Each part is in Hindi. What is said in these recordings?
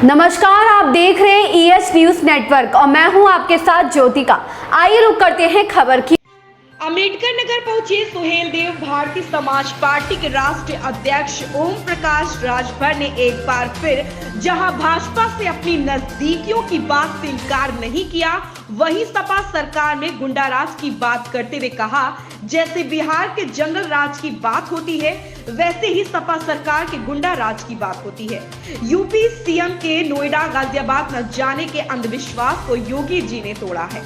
नमस्कार, आप देख रहे हैं ES न्यूज नेटवर्क और मैं हूं आपके साथ ज्योतिका। आइए रुक करते हैं खबर की। अम्बेडकर नगर पहुंचे सुहेल देव भारतीय समाज पार्टी के राष्ट्रीय अध्यक्ष ओम प्रकाश राजभर ने एक बार फिर जहां भाजपा से अपनी नजदीकियों की बात से इनकार नहीं किया, वहीं सपा सरकार में गुंडाराज की बात करते हुए कहा, जैसे बिहार के जंगल राज की बात होती है वैसे ही सपा सरकार के गुंडा राज की बात होती है। यूपी सीएम के नोएडा गाजियाबाद न जाने के अंधविश्वास को योगी जी ने तोड़ा है।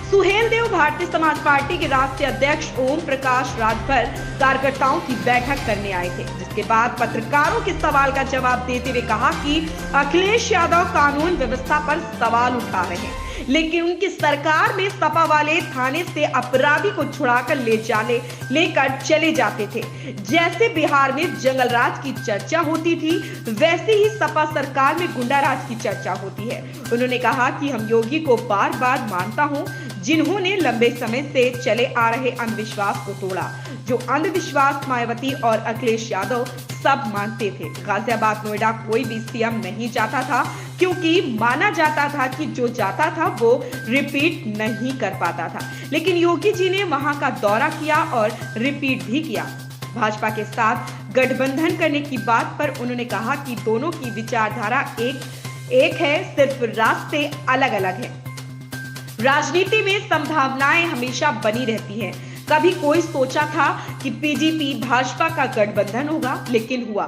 सुहेल देव भारतीय समाज पार्टी के राष्ट्रीय अध्यक्ष ओम प्रकाश राजभर कार्यकर्ताओं की बैठक करने आए थे, जिसके बाद पत्रकारों के सवाल का जवाब देते हुए कहा कि अखिलेश यादव कानून व्यवस्था पर सवाल उठा रहे हैं, लेकिन उनकी सरकार में सपा वाले थाने से अपराधी को छुड़ाकर लेकर चले जाते थे। जैसे बिहार में जंगल राज की चर्चा होती थी वैसे ही सपा सरकार में गुंडा राज की चर्चा होती है। उन्होंने कहा कि हम योगी को बार बार मानता हूं, जिन्होंने लंबे समय से चले आ रहे अंधविश्वास को तोड़ा, जो अंधविश्वास मायावती और अखिलेश यादव सब मानते थे। गाजियाबाद नोएडा कोई भी सीएम नहीं जाता था, क्योंकि माना जाता था कि जो जाता था वो रिपीट नहीं कर पाता था, लेकिन योगी जी ने वहां का दौरा किया और रिपीट भी किया। भाजपा के साथ गठबंधन करने की बात पर उन्होंने कहा कि दोनों की विचारधारा एक है, सिर्फ रास्ते अलग अलग हैं। राजनीति में संभावनाएं हमेशा बनी रहती हैं। कभी कोई सोचा था कि बीजेपी भाजपा का गठबंधन होगा, लेकिन हुआ।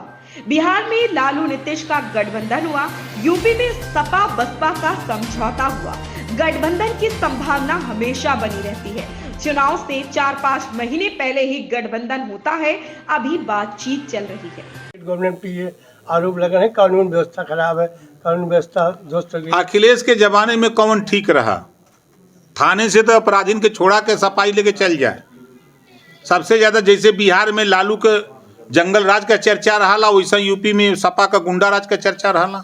बिहार में लालू नीतीश का गठबंधन हुआ, यूपी में सपा बसपा का समझौता हुआ। गठबंधन की संभावना हमेशा बनी रहती है। चुनाव से 4-5 महीने पहले ही गठबंधन होता है, अभी बातचीत चल रही है। गवर्नमेंट पे ये आरोप लगा है कानून व्यवस्था खराब है, कानून व्यवस्था ध्वस्त हो गई। अखिलेश के जमाने में कौन ठीक रहा? थाने से तो अपराधीन के छोड़ा के सफाई लेके चल जाए। सबसे ज्यादा जैसे बिहार में लालू के जंगल राज का चर्चा रहा, वैसा यूपी में सपा का गुंडा राज का चर्चा रहा।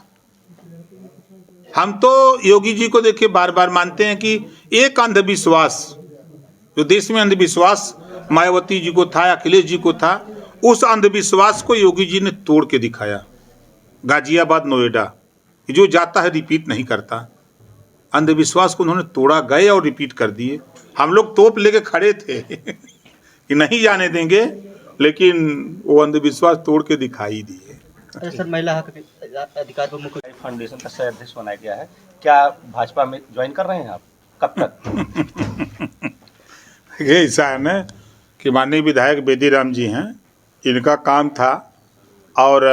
हम तो योगी जी को देखिए बार बार मानते हैं कि एक अंधविश्वास जो देश में अंधविश्वास मायावती जी को था, अखिलेश जी को था, उस अंधविश्वास को योगी जी ने तोड़ के दिखाया। गाजियाबाद नोएडा जो जाता है रिपीट नहीं करता, अंधविश्वास को उन्होंने तोड़ा, गए और रिपीट कर दिए। हम लोग तोप लेके खड़े थे कि नहीं जाने देंगे, लेकिन वो अंधविश्वास तोड़ के दिखाई दिए। सर, महिला हक अधिकार पर मुख्य फाउंडेशन का सह अध्यक्ष बनाया गया है, क्या भाजपा में ज्वाइन कर रहे हैं आप? कब तक? ये ऐसा है ना कि माननीय विधायक बेदीराम जी हैं, इनका काम था, और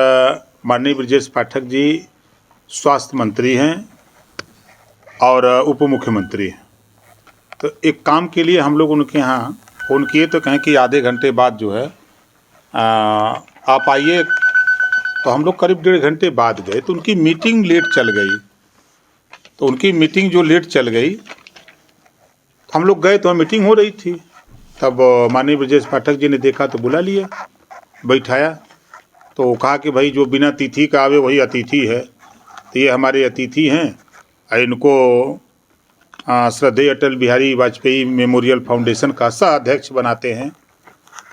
माननीय ब्रजेश पाठक जी स्वास्थ्य मंत्री हैं और उप मुख्यमंत्री हैं। तो एक काम के लिए हम लोग उनके यहाँ फ़ोन किए तो कहें कि आधे घंटे बाद जो है आप आइए। तो हम लोग करीब 1.5 घंटे बाद गए, तो उनकी मीटिंग लेट चल गई। तो उनकी मीटिंग जो लेट चल गई, हम लोग गए तो मीटिंग हो रही थी। तब माननीय ब्रजेश पाठक जी ने देखा तो बुला लिया, बैठाया, तो कहा कि भाई जो बिना तिथि का आवे वही अतिथि है। तो ये हमारे अतिथि हैं, इनको श्रद्धेय अटल बिहारी वाजपेयी मेमोरियल फाउंडेशन का सह अध्यक्ष बनाते हैं,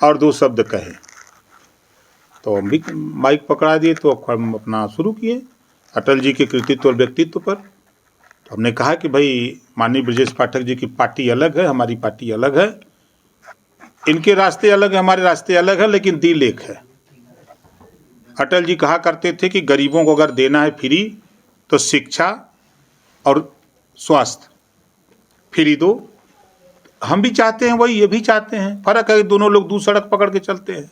और 2 शब्द कहे। तो हम भी माइक पकड़ा दिए, तो हम अपना शुरू किए अटल जी के कृतित्व और व्यक्तित्व पर। तो हमने कहा कि भाई माननीय ब्रजेश पाठक जी की पार्टी अलग है, हमारी पार्टी अलग है, इनके रास्ते अलग है, हमारे रास्ते अलग है, लेकिन दिल एक है। अटल जी कहा करते थे कि गरीबों को अगर देना है फ्री, तो शिक्षा और स्वास्थ्य फ्री दो। हम भी चाहते हैं वही, ये भी चाहते हैं। फर्क है दोनों लोग दो सड़क पकड़ के चलते हैं।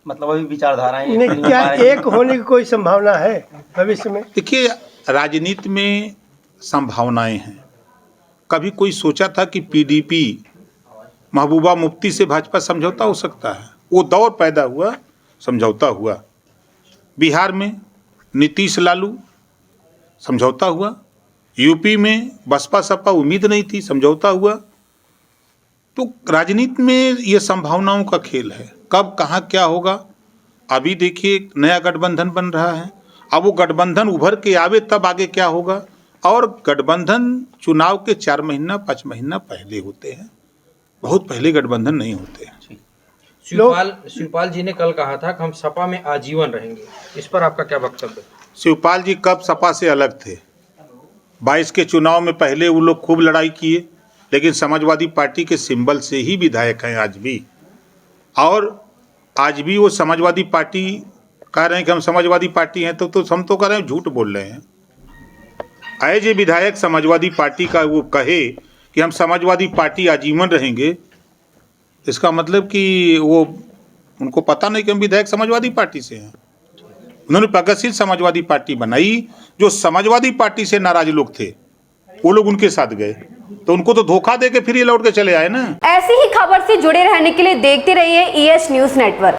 मतलब वही विचारधाराएं नहीं, क्या एक होने की कोई संभावना है भविष्य में? देखिए, राजनीति में संभावनाएं हैं। कभी कोई सोचा था कि पीडीपी महबूबा मुफ्ती से भाजपा समझौता हो सकता है? वो दौर पैदा हुआ, समझौता हुआ। बिहार में नीतीश लालू, समझौता हुआ। यूपी में बसपा सपा, उम्मीद नहीं थी, समझौता हुआ। तो राजनीति में ये संभावनाओं का खेल है, कब कहाँ क्या होगा। अभी देखिए नया गठबंधन बन रहा है, अब वो गठबंधन उभर के आवे तब आगे क्या होगा। और गठबंधन चुनाव के 4 महीना 5 महीना पहले होते हैं, बहुत पहले गठबंधन नहीं होते हैं। शिवपाल जी ने कल कहा था कि हम सपा में आजीवन रहेंगे, इस पर आपका क्या वक्तव्य? शिवपाल जी कब सपा से अलग थे। 22 के चुनाव में पहले वो लोग खूब लड़ाई किए, लेकिन समाजवादी पार्टी के सिंबल से ही विधायक हैं आज भी। और आज भी वो समाजवादी पार्टी कह रहे हैं कि हम समाजवादी पार्टी हैं, तो हम तो कह रहे हैं झूठ बोल रहे हैं। एज ए विधायक समाजवादी पार्टी का वो कहे कि हम समाजवादी पार्टी आजीवन रहेंगे, इसका मतलब कि वो उनको पता नहीं कि हम विधायक समाजवादी पार्टी से हैं। उन्होंने प्रगतिशील समाजवादी पार्टी बनाई, जो समाजवादी पार्टी से नाराज लोग थे वो लोग उनके साथ गए, तो उनको तो धोखा दे के फिर ये लौट के चले आए ना। ऐसी ही खबर से जुड़े रहने के लिए देखते रहिए EH न्यूज़ नेटवर्क।